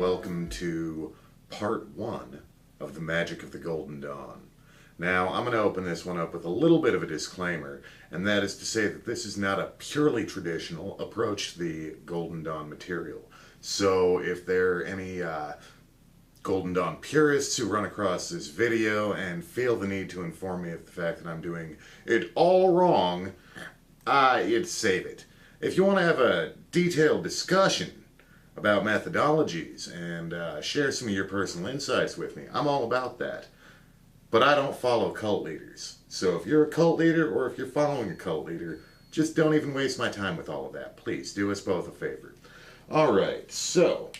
welcome to part one of the Magic of the Golden Dawn. Now, I'm going to open this one up with a little bit of a disclaimer, and that is to say that this is not a purely traditional approach to the Golden Dawn material. So if there are any Golden Dawn purists who run across this video and feel the need to inform me of the fact that I'm doing it all wrong, I'd save it. If you want to have a detailed discussion about methodologies and share some of your personal insights with me, I'm all about that. But I don't follow cult leaders. So if you're a cult leader or if you're following a cult leader, just don't even waste my time with all of that. Please, do us both a favor. Alright, so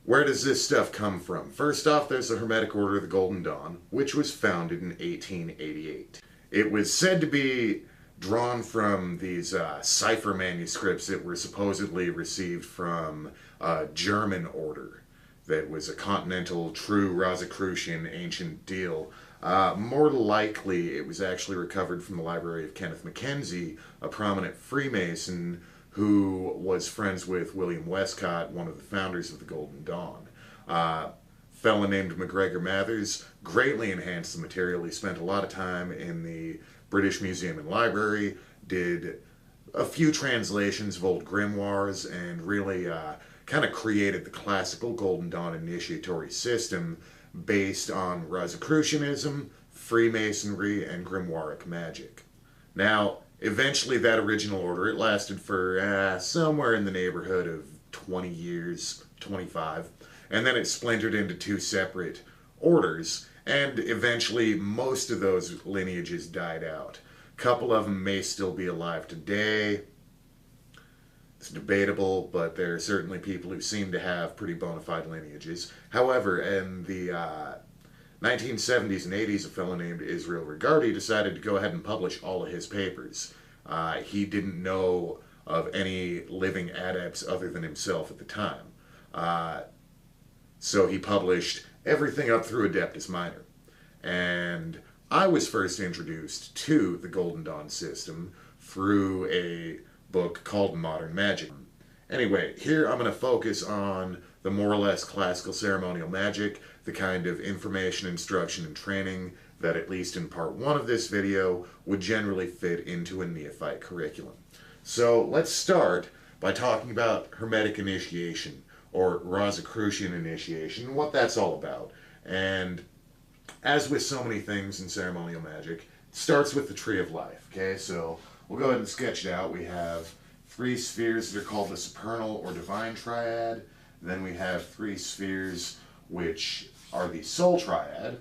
where does this stuff come from? First off, there's the Hermetic Order of the Golden Dawn, which was founded in 1888. It was said to be drawn from these cipher manuscripts that were supposedly received from a German order that was a continental, true Rosicrucian ancient deal. More likely, it was actually recovered from the library of Kenneth Mackenzie, a prominent Freemason who was friends with William Westcott, one of the founders of the Golden Dawn. Fellow named MacGregor Mathers greatly enhanced the material. He spent a lot of time in the British Museum and Library, did a few translations of old grimoires, and really kind of created the classical Golden Dawn initiatory system based on Rosicrucianism, Freemasonry, and grimoire magic. Now, eventually that original order, it lasted for somewhere in the neighborhood of 20 years, 25, and then it splintered into two separate orders, and eventually most of those lineages died out. A couple of them may still be alive today. It's debatable, but there are certainly people who seem to have pretty bona fide lineages. However, in the 1970s and 80s, a fellow named Israel Regardie decided to go ahead and publish all of his papers. He didn't know of any living adepts other than himself at the time. So he published everything up through Adeptus Minor. And I was first introduced to the Golden Dawn system through a book called Modern Magic. Anyway, here I'm going to focus on the more or less classical ceremonial magic, the kind of information, instruction, and training that, at least in part one of this video, would generally fit into a neophyte curriculum. So let's start by talking about Hermetic initiation, or Rosicrucian initiation, and what that's all about. And as with so many things in ceremonial magic, it starts with the Tree of Life. Okay, so we'll go ahead and sketch it out. We have three spheres that are called the supernal or divine triad. Then we have three spheres which are the soul triad.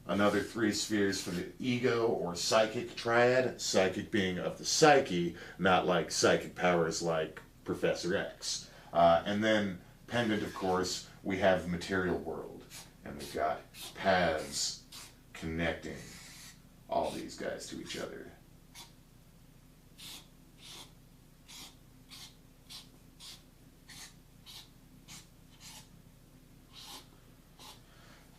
Another three spheres for the ego or psychic triad. Psychic being of the psyche, not like psychic powers like Professor X. And then pendant, of course, we have the material world. And we've got paths connecting all these guys to each other.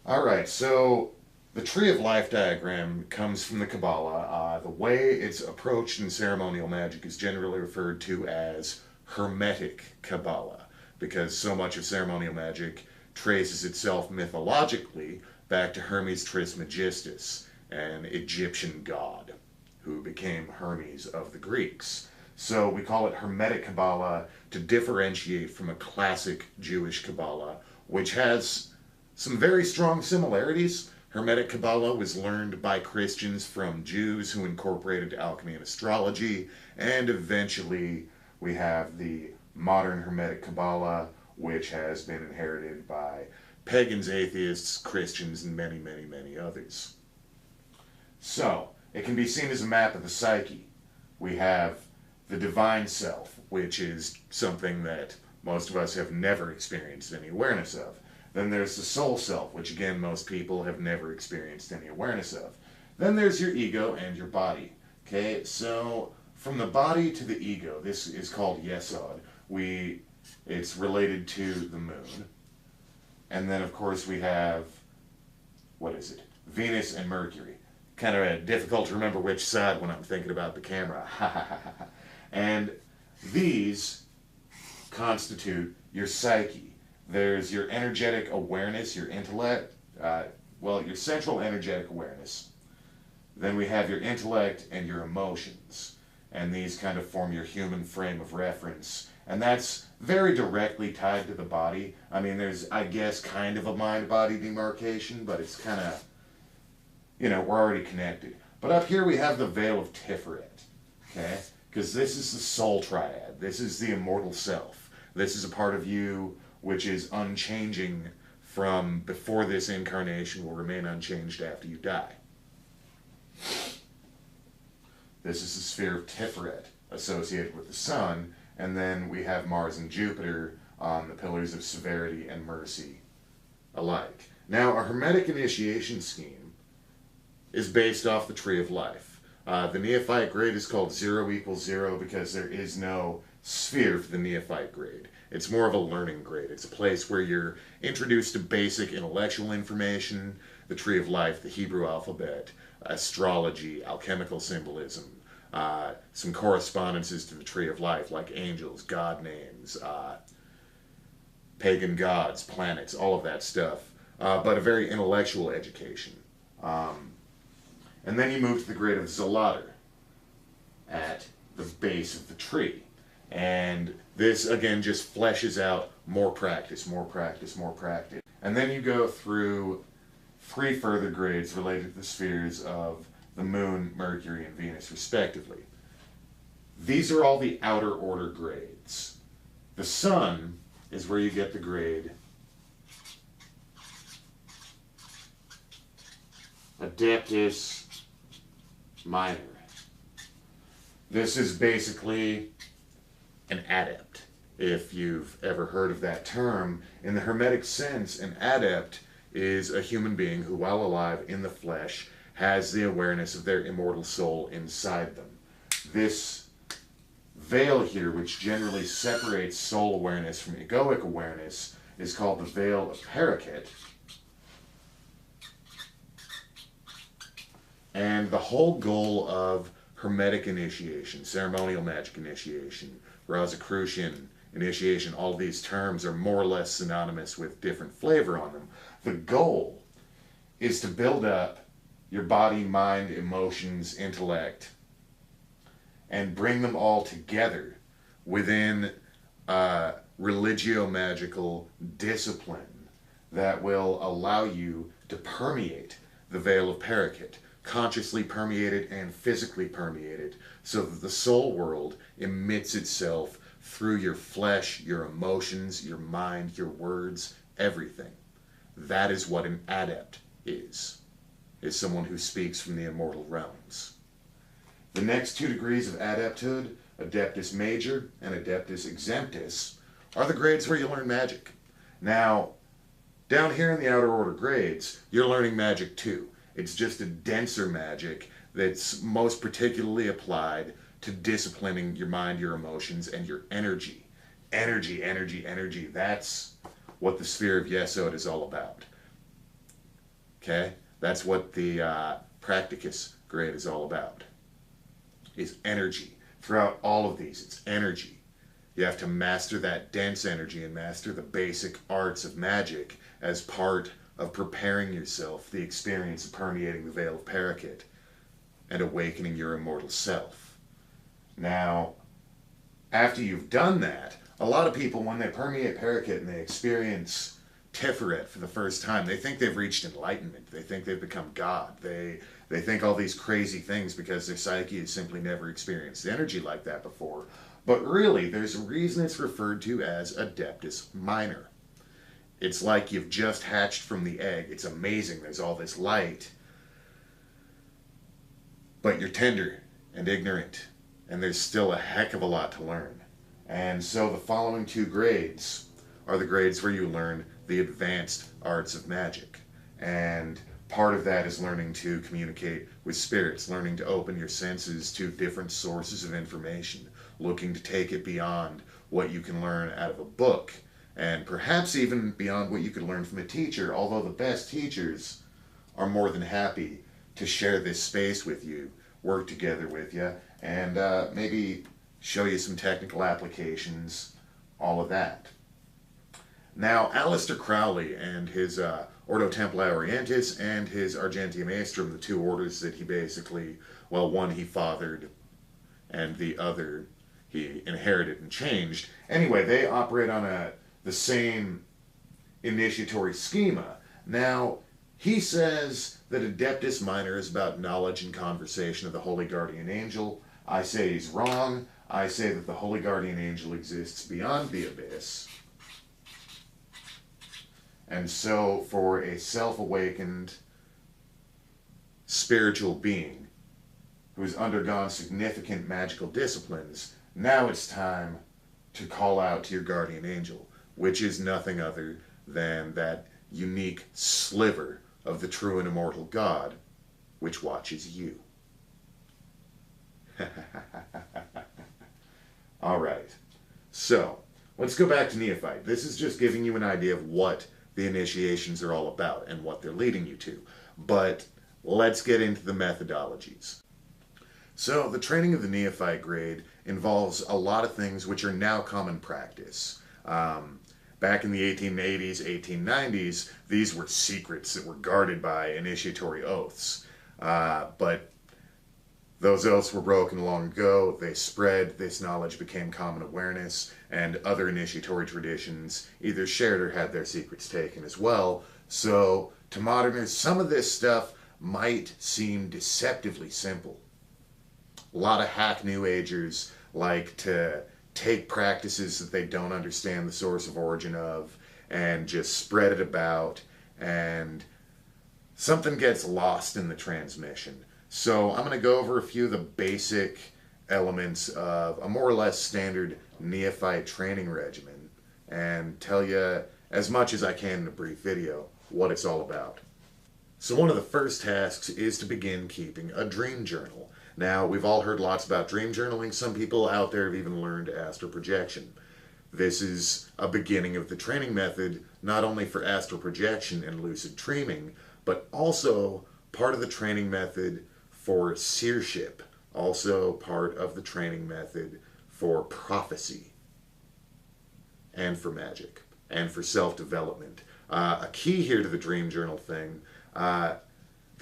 Alright, so the Tree of Life diagram comes from the Kabbalah. The way it's approached in ceremonial magic is generally referred to as Hermetic Kabbalah, because so much of ceremonial magic traces itself mythologically back to Hermes Trismegistus, an Egyptian god who became Hermes of the Greeks. So we call it Hermetic Kabbalah to differentiate from a classic Jewish Kabbalah, which has some very strong similarities. Hermetic Kabbalah was learned by Christians from Jews who incorporated alchemy and astrology, and eventually we have the modern Hermetic Kabbalah, which has been inherited by pagans, atheists, Christians, and many, many, many others. So, it can be seen as a map of the psyche. We have the divine self, which is something that most of us have never experienced any awareness of. Then there's the soul self, which again most people have never experienced any awareness of. Then there's your ego and your body. Okay, so from the body to the ego, this is called Yesod. It's related to the moon. And then of course we have, what is it? Venus and Mercury. Kind of difficult to remember which side when I'm thinking about the camera. And these constitute your psyche. There's your energetic awareness, your intellect, your central energetic awareness. Then we have your intellect and your emotions. And these kind of form your human frame of reference. And that's very directly tied to the body. I mean, there's, I guess, kind of a mind-body demarcation, but it's kind of, we're already connected. But up here we have the veil of Tiferet, okay? Because this is the soul triad. This is the immortal self. This is a part of you which is unchanging from before this incarnation, will remain unchanged after you die. This is the sphere of Tiferet, associated with the sun, and then we have Mars and Jupiter on the pillars of severity and mercy alike. Now, a Hermetic initiation scheme is based off the Tree of Life. The Neophyte grade is called 0 equals 0 because there is no sphere for the Neophyte grade. It's more of a learning grade. It's a place where you're introduced to basic intellectual information, the Tree of Life, the Hebrew alphabet, astrology, alchemical symbolism, some correspondences to the Tree of Life like angels, god names, pagan gods, planets, all of that stuff, but a very intellectual education. And then you move to the grade of Zolater at the base of the tree. And this, again, just fleshes out more practice, more practice, more practice. And then you go through 3 further grades related to the spheres of the Moon, Mercury, and Venus, respectively. These are all the outer order grades. The Sun is where you get the grade Adeptus Minor. This is basically an adept, if you've ever heard of that term. In the Hermetic sense, an adept is a human being who, while alive in the flesh, has the awareness of their immortal soul inside them. This veil here, which generally separates soul awareness from egoic awareness, is called the veil of Paraket. And the whole goal of Hermetic initiation, ceremonial magic initiation, Rosicrucian initiation, all these terms are more or less synonymous with different flavor on them. The goal is to build up your body, mind, emotions, intellect, and bring them all together within a religio-magical discipline that will allow you to permeate the veil of Paraket, consciously permeate it and physically permeate it, so that the soul world emits itself through your flesh, your emotions, your mind, your words, everything. That is what an adept is someone who speaks from the immortal realms. The next 2 degrees of adepthood, Adeptus Major and Adeptus Exemptus, are the grades where you learn magic. Now, down here in the outer order grades, you're learning magic too. It's just a denser magic that's most particularly applied to disciplining your mind, your emotions, and your energy. Energy, energy, energy. That's what the sphere of Yesod is all about. Okay? That's what the Practicus grade is all about. Is energy. Throughout all of these, it's energy. You have to master that dense energy and master the basic arts of magic as part of preparing yourself for the experience of permeating the veil of Paraket and awakening your immortal self. Now, after you've done that, a lot of people, when they permeate Paraket and they experience Tiferet for the first time, they think they've reached enlightenment. They think they've become God. They think all these crazy things because their psyche has simply never experienced energy like that before. But really, there's a reason it's referred to as Adeptus Minor. It's like you've just hatched from the egg. It's amazing. There's all this light. But you're tender and ignorant, and there's still a heck of a lot to learn. And so the following 2 grades are the grades where you learn the advanced arts of magic. And part of that is learning to communicate with spirits, learning to open your senses to different sources of information, looking to take it beyond what you can learn out of a book, and perhaps even beyond what you could learn from a teacher, although the best teachers are more than happy to share this space with you, work together with you, and maybe show you some technical applications, all of that. Now, Aleister Crowley and his Ordo Templi Orientis and his Argentea Maestrum, the two orders that he basically, well, one he fathered and the other he inherited and changed. Anyway, they operate on the same initiatory schema. Now, he says that Adeptus Minor is about knowledge and conversation of the Holy Guardian Angel. I say he's wrong. I say that the Holy Guardian Angel exists beyond the abyss. And so, for a self-awakened spiritual being who has undergone significant magical disciplines, now it's time to call out to your guardian angel, which is nothing other than that unique sliver of the true and immortal God which watches you. Alright, so let's go back to Neophyte. This is just giving you an idea of what the initiations are all about and what they're leading you to. But let's get into the methodologies. So the training of the Neophyte grade involves a lot of things which are now common practice. Back in the 1880s, 1890s, these were secrets that were guarded by initiatory oaths. But those oaths were broken long ago, they spread, this knowledge became common awareness, and other initiatory traditions either shared or had their secrets taken as well. So, to moderners, some of this stuff might seem deceptively simple. A lot of hack New Agers like to take practices that they don't understand the source of origin of and just spread it about, and something gets lost in the transmission. So I'm going to go over a few of the basic elements of a more or less standard Neophyte training regimen and tell you as much as I can in a brief video what it's all about. So one of the first tasks is to begin keeping a dream journal. Now, we've all heard lots about dream journaling. Some people out there have even learned astral projection. This is a beginning of the training method, not only for astral projection and lucid dreaming, but also part of the training method for seership, also part of the training method for prophecy, and for magic, and for self-development. A key here to the dream journal thing, the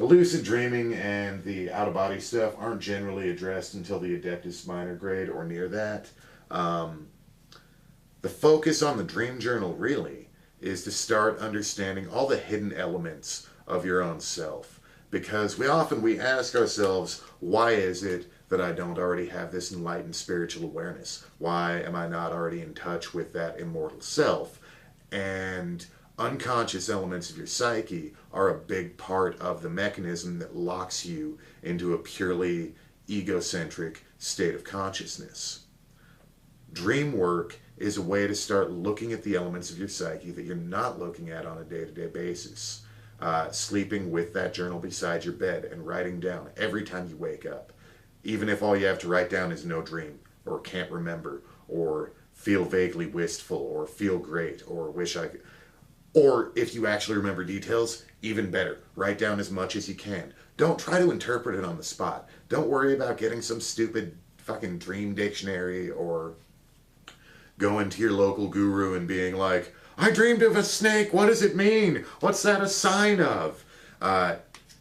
lucid dreaming and the out-of-body stuff aren't generally addressed until the Adeptus Minor grade or near that. The focus on the dream journal really is to start understanding all the hidden elements of your own self. Because we ask ourselves, why is it that I don't already have this enlightened spiritual awareness? Why am I not already in touch with that immortal self? And unconscious elements of your psyche are a big part of the mechanism that locks you into a purely egocentric state of consciousness. Dream work is a way to start looking at the elements of your psyche that you're not looking at on a day-to-day basis. Sleeping with that journal beside your bed and writing down every time you wake up. Even if all you have to write down is no dream, or can't remember, or feel vaguely wistful, or feel great, or wish I could. Or if you actually remember details, even better. Write down as much as you can. Don't try to interpret it on the spot. Don't worry about getting some stupid fucking dream dictionary or going to your local guru and being like, I dreamed of a snake, what does it mean? What's that a sign of?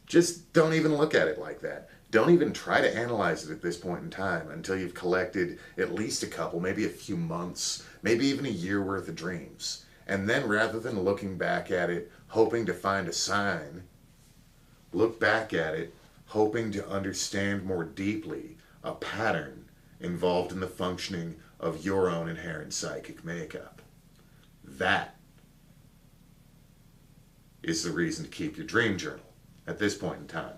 Just don't even look at it like that. Don't even try to analyze it at this point in time until you've collected at least a couple, maybe a few months, maybe even a year worth of dreams. And then rather than looking back at it, hoping to find a sign, look back at it, hoping to understand more deeply a pattern involved in the functioning of your own inherent psychic makeup. That is the reason to keep your dream journal at this point in time.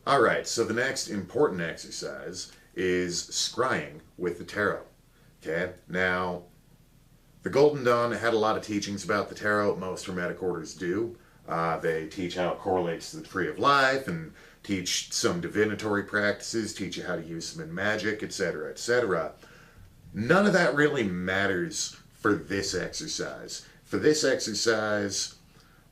Alright, so the next important exercise is scrying with the tarot. Okay, now, the Golden Dawn had a lot of teachings about the tarot. Most Hermetic orders do. They teach how it correlates to the tree of life and teach some divinatory practices, teach you how to use them in magic, etc., etc. None of that really matters for this exercise. For this exercise,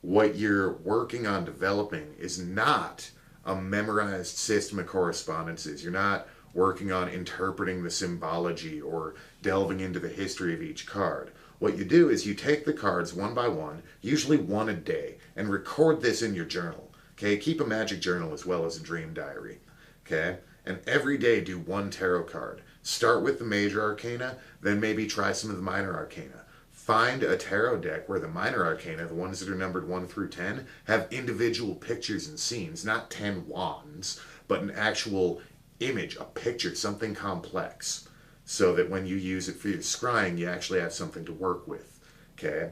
what you're working on developing is not a memorized system of correspondences. You're not working on interpreting the symbology or delving into the history of each card. What you do is you take the cards one by one, usually one a day, and record this in your journal. Okay, keep a magic journal as well as a dream diary. Okay, and every day do one tarot card. Start with the major arcana, then maybe try some of the minor arcana. Find a tarot deck where the minor arcana, the ones that are numbered 1 through 10, have individual pictures and scenes, not 10 wands, but an actual image, a picture, something complex, so that when you use it for your scrying, you actually have something to work with. Okay?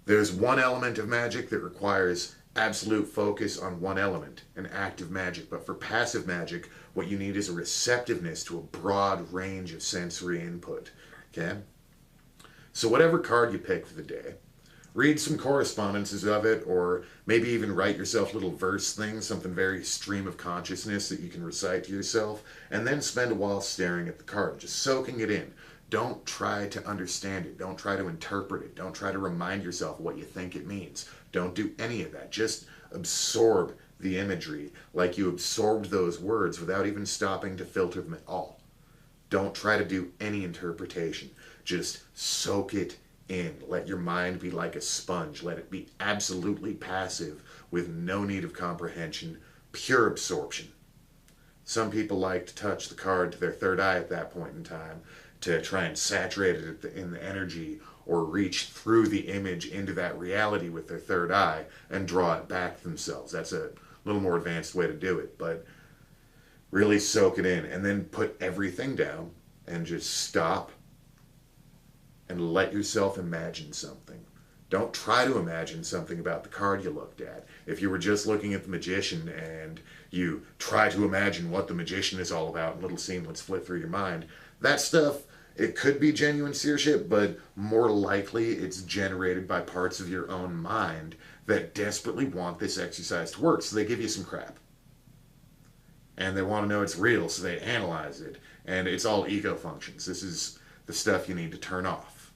There's one element of magic that requires absolute focus on one element, an active magic. But for passive magic, what you need is a receptiveness to a broad range of sensory input. Okay? So whatever card you pick for the day, read some correspondences of it, or maybe even write yourself little verse things, something very stream of consciousness that you can recite to yourself, and then spend a while staring at the card, just soaking it in. Don't try to understand it. Don't try to interpret it. Don't try to remind yourself what you think it means. Don't do any of that. Just absorb the imagery like you absorbed those words without even stopping to filter them at all. Don't try to do any interpretation. Just soak it in. Let your mind be like a sponge. Let it be absolutely passive with no need of comprehension, pure absorption. Some people like to touch the card to their third eye at that point in time to try and saturate it in the energy or reach through the image into that reality with their third eye and draw it back themselves. That's a little more advanced way to do it, but really soak it in and then put everything down and just stop and let yourself imagine something. Don't try to imagine something about the card you looked at. If you were just looking at the magician and you try to imagine what the magician is all about in little scenes flip through your mind, that stuff, it could be genuine seership, but more likely it's generated by parts of your own mind that desperately want this exercise to work. So they give you some crap. And they want to know it's real, so they analyze it. And it's all ego functions. This is the stuff you need to turn off.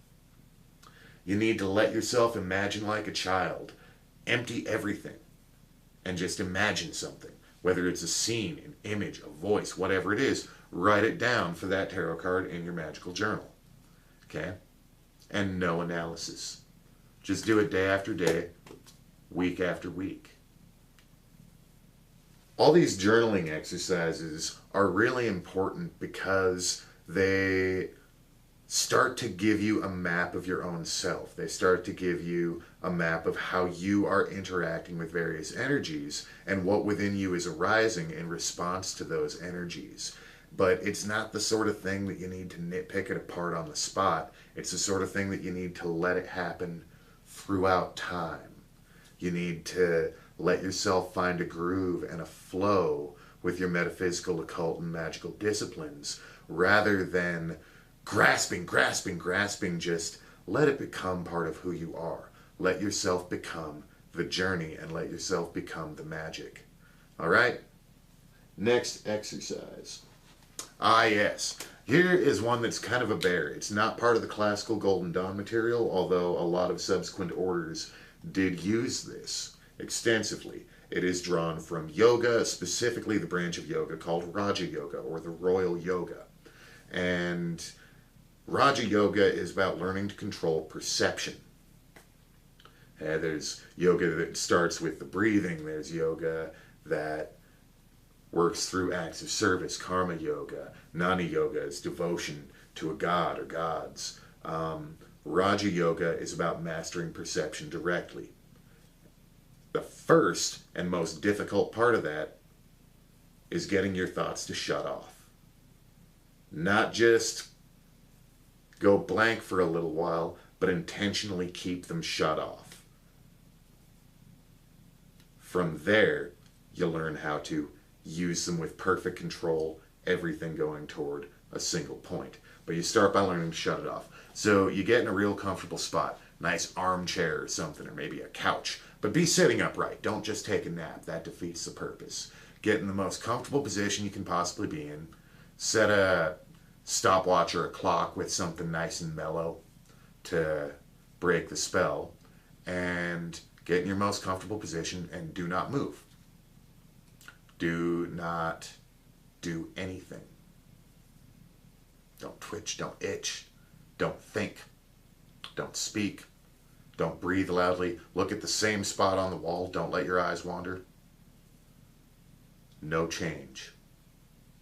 You need to let yourself imagine like a child. Empty everything and just imagine something. Whether it's a scene, an image, a voice, whatever it is, write it down for that tarot card in your magical journal. Okay? And no analysis. Just do it day after day, week after week. All these journaling exercises are really important because they start to give you a map of your own self. They start to give you a map of how you are interacting with various energies and what within you is arising in response to those energies. But it's not the sort of thing that you need to nitpick it apart on the spot. It's the sort of thing that you need to let it happen throughout time. You need to let yourself find a groove and a flow with your metaphysical, occult, and magical disciplines rather than grasping. Just let it become part of who you are. Let yourself become the journey and let yourself become the magic. All right? Next exercise. Ah, yes. Here is one that's kind of a bear. It's not part of the classical Golden Dawn material, although a lot of subsequent orders did use this extensively. It is drawn from yoga, specifically the branch of yoga called Raja Yoga, or the Royal Yoga. And Raja Yoga is about learning to control perception. There's yoga that starts with the breathing. There's yoga that works through acts of service, karma yoga. Jnana yoga is devotion to a god or gods. Raja Yoga is about mastering perception directly. The first and most difficult part of that is getting your thoughts to shut off. Not just go blank for a little while, but intentionally keep them shut off. From there, you'll learn how to use them with perfect control, everything going toward a single point. But you start by learning to shut it off. So you get in a real comfortable spot, nice armchair or something, or maybe a couch. But be sitting upright. Don't just take a nap. That defeats the purpose. Get in the most comfortable position you can possibly be in. Set a stopwatch or a clock with something nice and mellow to break the spell. And get in your most comfortable position and do not move. Do not do anything. Don't twitch, don't itch. Don't think. Don't speak. Don't breathe loudly. Look at the same spot on the wall. Don't let your eyes wander. No change.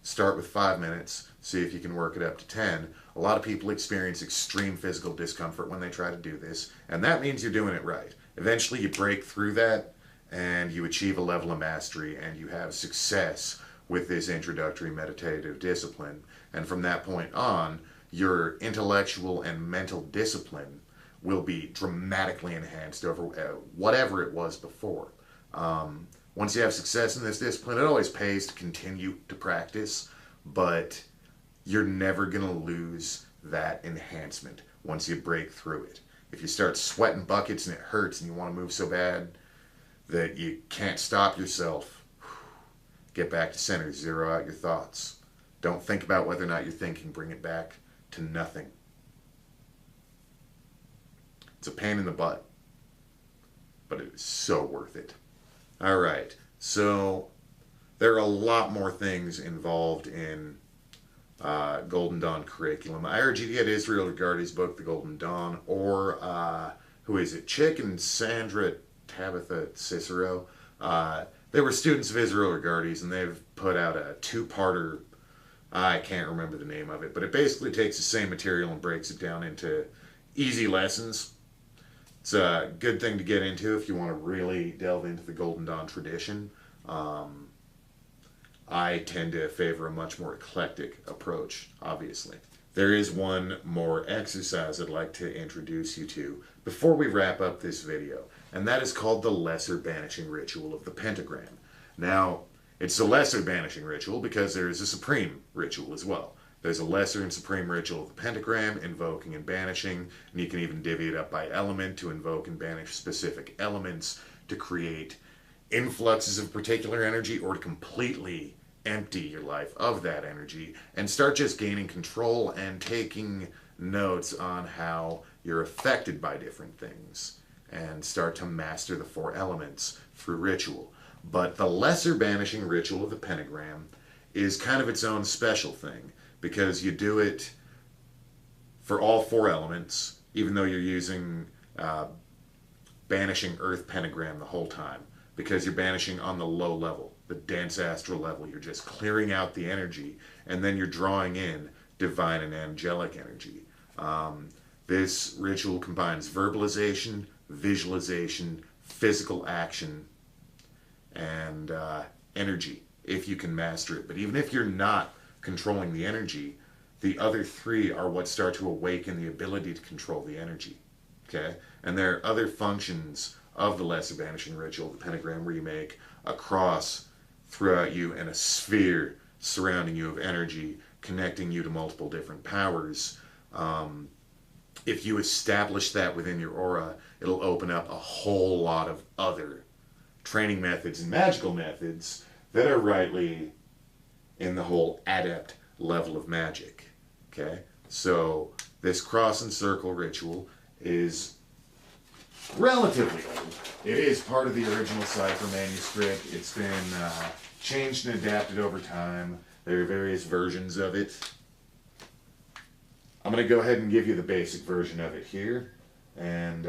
Start with 5 minutes. See if you can work it up to 10. A lot of people experience extreme physical discomfort when they try to do this, and that means you're doing it right. Eventually you break through that and you achieve a level of mastery and you have success with this introductory meditative discipline. And from that point on, your intellectual and mental discipline will be dramatically enhanced over whatever it was before. Once you have success in this discipline, it always pays to continue to practice, but you're never going to lose that enhancement once you break through it. If you start sweating buckets and it hurts and you want to move so bad that you can't stop yourself, get back to center, zero out your thoughts. Don't think about whether or not you're thinking, bring it back to nothing. It's a pain in the butt, but it is so worth it. All right, so there are a lot more things involved in Golden Dawn curriculum. I urge you to get Israel Regardie's book, The Golden Dawn, or who is it? Chick and Sandra Tabitha Cicero. They were students of Israel Regardie's, and they've put out a two-parter. I can't remember the name of it, but it basically takes the same material and breaks it down into easy lessons. It's a good thing to get into if you want to really delve into the Golden Dawn tradition. I tend to favor a much more eclectic approach, obviously. There is one more exercise I'd like to introduce you to before we wrap up this video, and that is called the Lesser Banishing Ritual of the Pentagram. Now, it's a lesser banishing ritual because there is a supreme ritual as well. There's a lesser and supreme ritual of the pentagram, invoking and banishing, and you can even divvy it up by element to invoke and banish specific elements to create influxes of particular energy or to completely empty your life of that energy and start just gaining control and taking notes on how you're affected by different things and start to master the 4 elements through ritual. But the lesser banishing ritual of the pentagram is kind of its own special thing because you do it for all 4 elements, even though you're using banishing earth pentagram the whole time, because you're banishing on the low level, the dense astral level. You're just clearing out the energy, and then you're drawing in divine and angelic energy. This ritual combines verbalization, visualization, physical action, and energy, if you can master it. But even if you're not controlling the energy, the other 3 are what start to awaken the ability to control the energy. Okay? And there are other functions of the lesser banishing ritual, the pentagram, where you make a cross throughout you and a sphere surrounding you of energy, connecting you to multiple different powers. If you establish that within your aura, it'll open up a whole lot of other training methods and magical methods that are rightly in the whole adept level of magic. Okay? So this cross and circle ritual is relatively old. It is part of the original cipher manuscript. It's been changed and adapted over time. There are various versions of it. I'm going to go ahead and give you the basic version of it here. And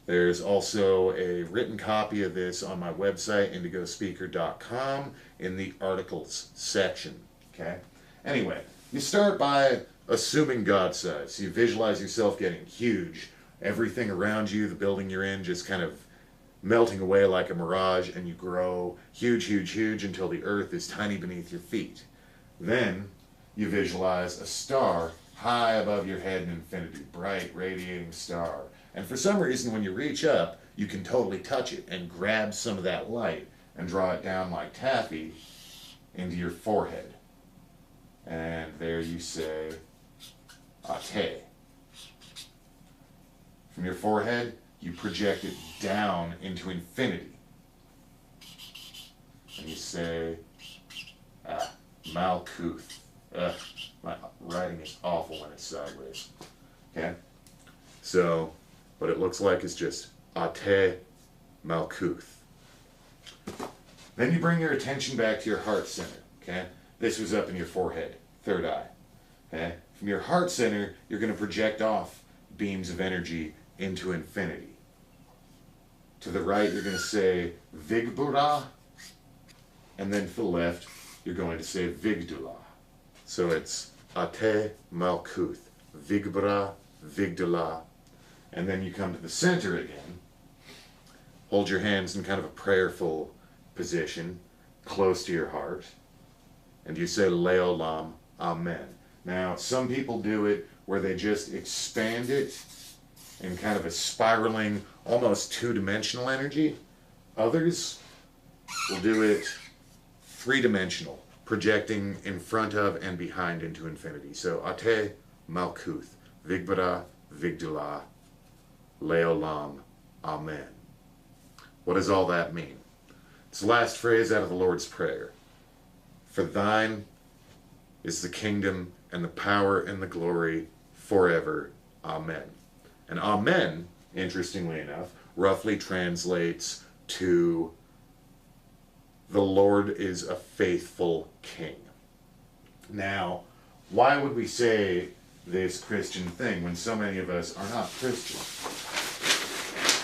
there's also a written copy of this on my website, indigospeaker.com, in the articles section. Okay? Anyway, you start by assuming God size. You visualize yourself getting huge. Everything around you, the building you're in, just kind of melting away like a mirage, and you grow huge, huge, huge until the earth is tiny beneath your feet. Then you visualize a star high above your head in infinity, bright, radiating star. And for some reason, when you reach up, you can totally touch it and grab some of that light and draw it down like taffy into your forehead. And there you say, Ate. From your forehead, you project it down into infinity. And you say, Malkuth. My writing is awful when it's sideways. Okay? So, what it looks like is just Ate Malkuth. Then you bring your attention back to your heart center. Okay? This was up in your forehead, third eye. Okay? from your heart center, you're going to project off beams of energy into infinity. To the right, you're going to say Vigbura, and then to the left, you're going to say Vigdula. So it's Ate Malkuth, Vigbura, Vigdula, and then you come to the center again. Hold your hands in kind of a prayerful position, close to your heart, and you say Leolam, Amen. Now, some people do it where they just expand it in kind of a spiraling, almost two-dimensional energy. Others will do it three-dimensional, projecting in front of and behind into infinity. So, Ate Malkuth, Vigbara, Vigdula, Leolam, Amen. What does all that mean? It's the last phrase out of the Lord's Prayer. For thine is the kingdom and the power and the glory forever. Amen. And Amen, interestingly enough, roughly translates to the Lord is a faithful king. Now, why would we say this Christian thing when so many of us are not Christian?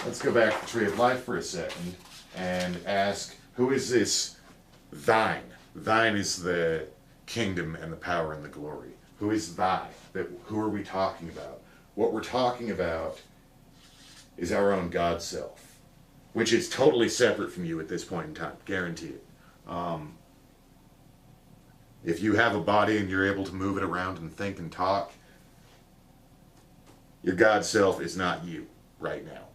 Let's go back to the Tree of Life for a second and ask, who is this thine? Thine is the kingdom and the power and the glory. Who is thy? Who are we talking about? What we're talking about is our own God self, which is totally separate from you at this point in time, guarantee it. If you have a body and you're able to move it around and think and talk, your God self is not you right now.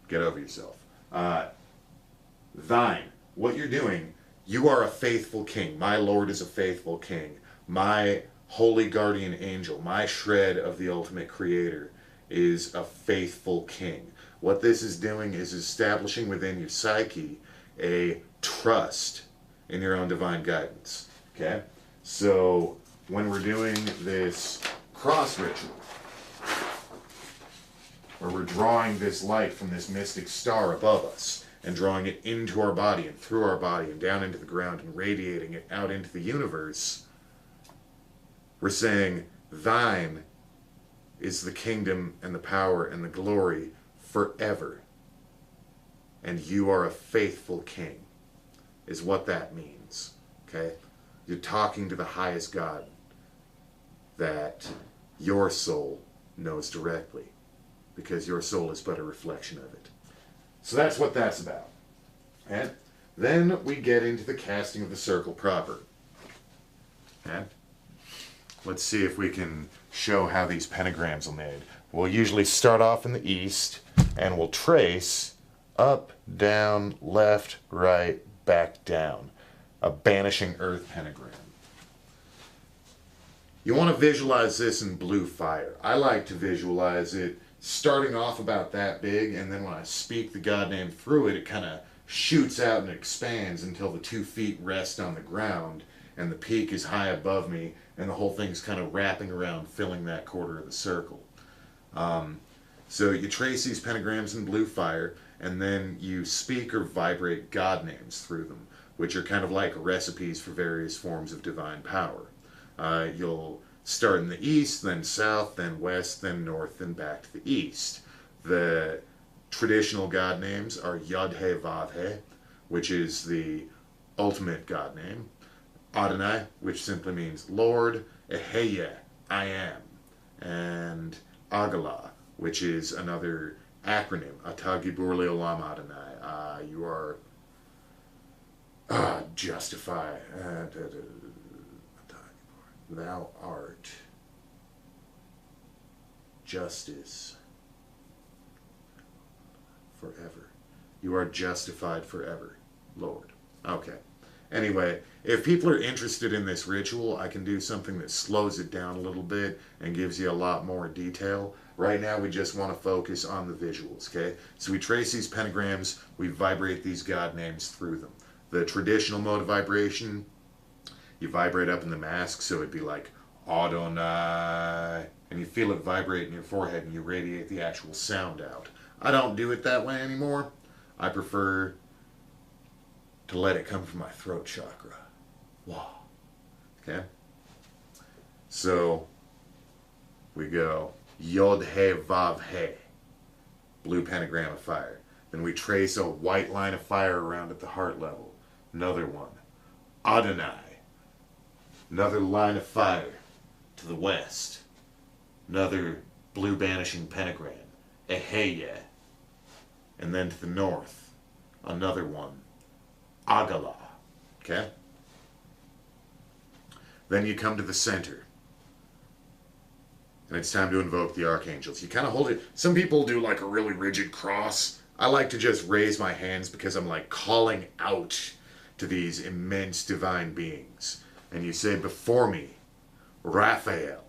Get over yourself. Thine, what you're doing, you are a faithful king. My Lord is a faithful king. My holy guardian angel, my shred of the ultimate creator, is a faithful king. What this is doing is establishing within your psyche a trust in your own divine guidance. Okay? So, when we're doing this cross ritual, where we're drawing this light from this mystic star above us, and drawing it into our body and through our body and down into the ground and radiating it out into the universe, we're saying, thine is the kingdom and the power and the glory forever. And you are a faithful king, is what that means. Okay? You're talking to the highest God that your soul knows directly, because your soul is but a reflection of it. So that's what that's about. Okay? Then we get into the casting of the circle proper. Okay? Let's see if we can show how these pentagrams are made. We'll usually start off in the east, and we'll trace up, down, left, right, back down. A banishing earth pentagram. You want to visualize this in blue fire. I like to visualize it starting off about that big, and then when I speak the God name through it, it kind of shoots out and expands until the 2 feet rest on the ground, and the peak is high above me, and the whole thing's kind of wrapping around, filling that quarter of the circle. So you trace these pentagrams in blue fire, and then you speak or vibrate God names through them, which are kind of like recipes for various forms of divine power. You'll start in the east, then south, then west, then north, then back to the east. The traditional God names are Yod-He Vav-He, which is the ultimate God name. Adonai, which simply means Lord. Eheye, I am. And Agala, which is another acronym. Ata Gibur Leolam Adonai. You are justified. Thou art justice forever. You are justified forever, Lord. Okay. Anyway, if people are interested in this ritual, I can do something that slows it down a little bit and gives you a lot more detail. Right now, we just want to focus on the visuals, okay? So we trace these pentagrams, we vibrate these God names through them. The traditional mode of vibration, you vibrate up in the mask, so it'd be like Adonai, and you feel it vibrate in your forehead and you radiate the actual sound out. I don't do it that way anymore. I prefer to let it come from my throat chakra. Wow. Okay? So we go Yod He Vav He, blue pentagram of fire. Then we trace a white line of fire around at the heart level. Another one. Adonai. Another line of fire to the west. Another blue banishing pentagram. Eheye. And then to the north, another one. Agala. Okay? Then you come to the center. And it's time to invoke the archangels. You kind of hold it. Some people do like a really rigid cross. I like to just raise my hands because I'm like calling out to these immense divine beings. And you say, before me, Raphael,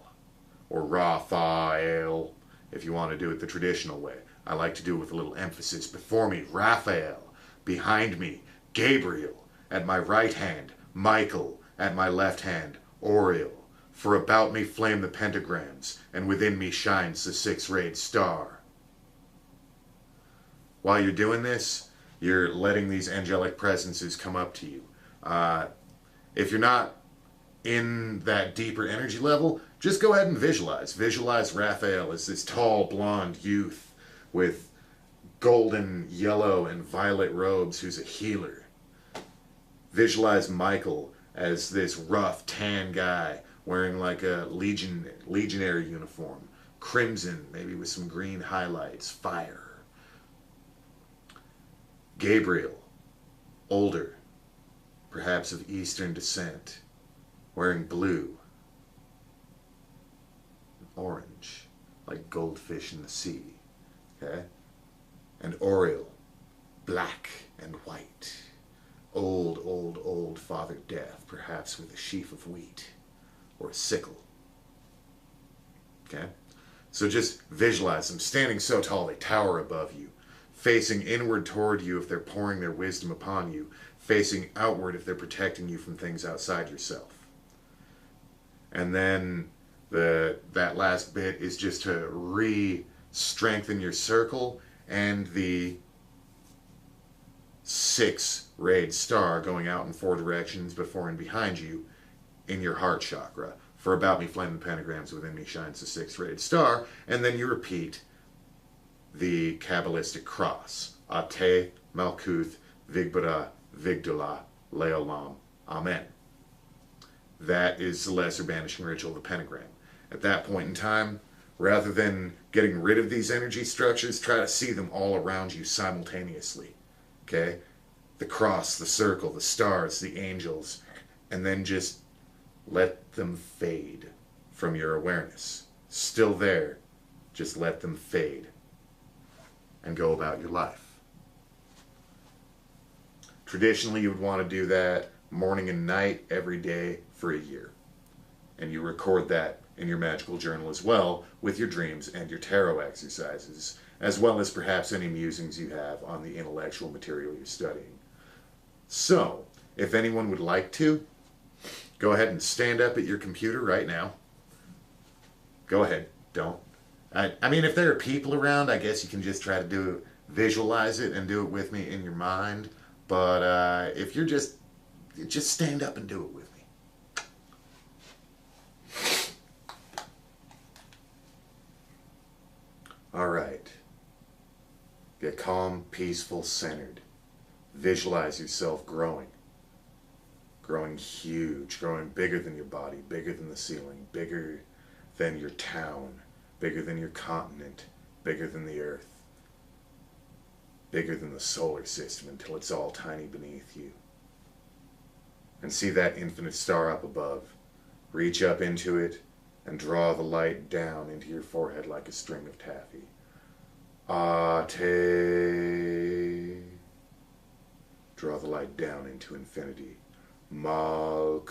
or Raphael, if you want to do it the traditional way. I like to do it with a little emphasis. Before me, Raphael. Behind me, Gabriel. At my right hand, Michael. At my left hand, Oriel. For about me flame the pentagrams, and within me shines the six-rayed star. While you're doing this, you're letting these angelic presences come up to you. If you're not in that deeper energy level, just go ahead and visualize. Visualize Raphael as this tall, blonde youth with golden, yellow, and violet robes who's a healer. Visualize Michael as this rough, tan guy wearing like a legionary uniform. Crimson, maybe with some green highlights. Fire. Gabriel, older, perhaps of Eastern descent, wearing blue, orange, like goldfish in the sea, okay? And Oriel, black and white, old Father Death, perhaps with a sheaf of wheat or a sickle, okay? So just visualize them standing so tall they tower above you, facing inward toward you if they're pouring their wisdom upon you, facing outward if they're protecting you from things outside yourself. And then that last bit is just to re-strengthen your circle and the six-rayed star going out in four directions before and behind you in your heart chakra. For about me flame the pentagrams, within me shines the six-rayed star. And then you repeat the Kabbalistic cross. Ate, Malkuth, Vigbara, Vigdala, Leolam, Amen. That is the lesser banishing ritual of the pentagram. At that point in time, rather than getting rid of these energy structures, try to see them all around you simultaneously. Okay? The cross, the circle, the stars, the angels, and then just let them fade from your awareness. Still there, just let them fade and go about your life. Traditionally, you would want to do that morning and night every day for a year. And you record that in your magical journal as well with your dreams and your tarot exercises, as well as perhaps any musings you have on the intellectual material you're studying. So, if anyone would like to, go ahead and stand up at your computer right now. Go ahead, don't. I mean, if there are people around, I guess you can just try to visualize it and do it with me in your mind. But if you're just stand up and do it with me. All right. Get calm, peaceful, centered. Visualize yourself growing. Growing huge, growing bigger than your body, bigger than the ceiling, bigger than your town, bigger than your continent, bigger than the earth, bigger than the solar system until it's all tiny beneath you. And see that infinite star up above. Reach up into it and draw the light down into your forehead like a string of taffy. Ate. Draw the light down into infinity. Malkuth.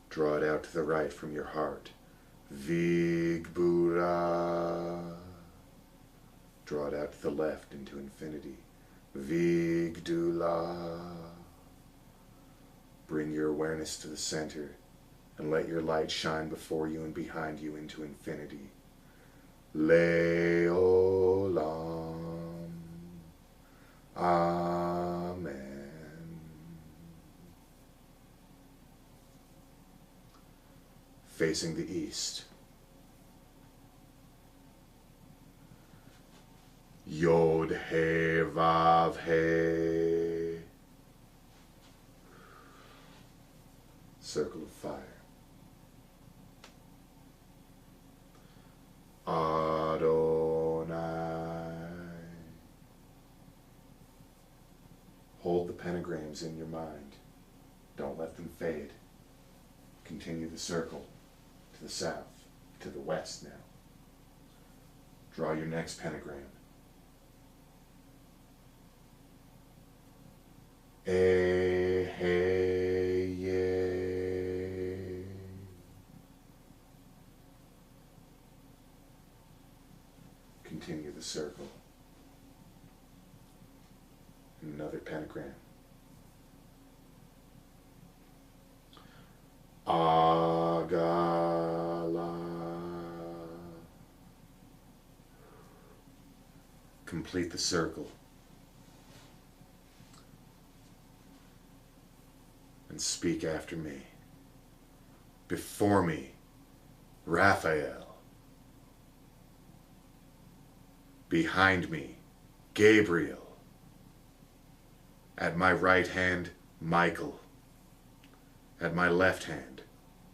Draw it out to the right from your heart. Vigbura. Draw it out to the left into infinity. Vigdula. Bring your awareness to the center and let your light shine before you and behind you into infinity. Leolam. Amen. facing the east. Yod He Vav He. Circle of fire. Adonai. Hold the pentagrams in your mind. Don't let them fade. Continue the circle to the south, to the west now. Draw your next pentagram. Ye. Continue the circle. Another pentagram. Agala. Complete the circle. And speak after me. Before me, Raphael. Behind me, Gabriel. At my right hand, Michael. At my left hand,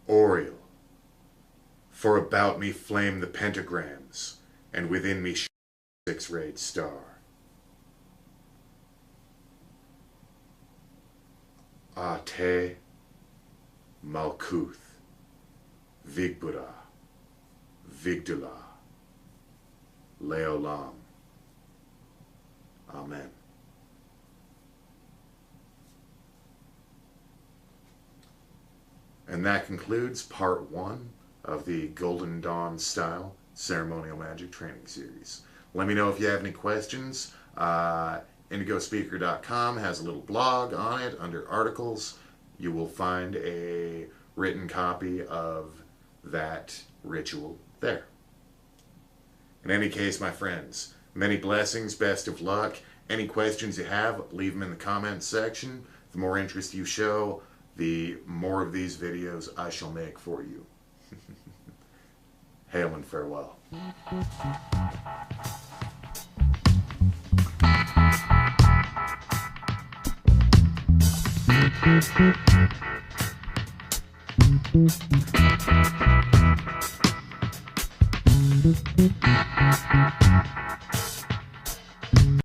Oriel. For about me flame the pentagrams, and within me six-rayed star. Ate Malkuth, Vigbura, Vigdula, Leolam. Amen. And that concludes part 1 of the Golden Dawn style ceremonial magic training series. Let me know if you have any questions. IndigoSpeaker.com has a little blog on it under articles. You will find a written copy of that ritual there. In any case, my friends, many blessings, best of luck. Any questions you have, leave them in the comments section. The more interest you show, the more of these videos I shall make for you. Hail and farewell.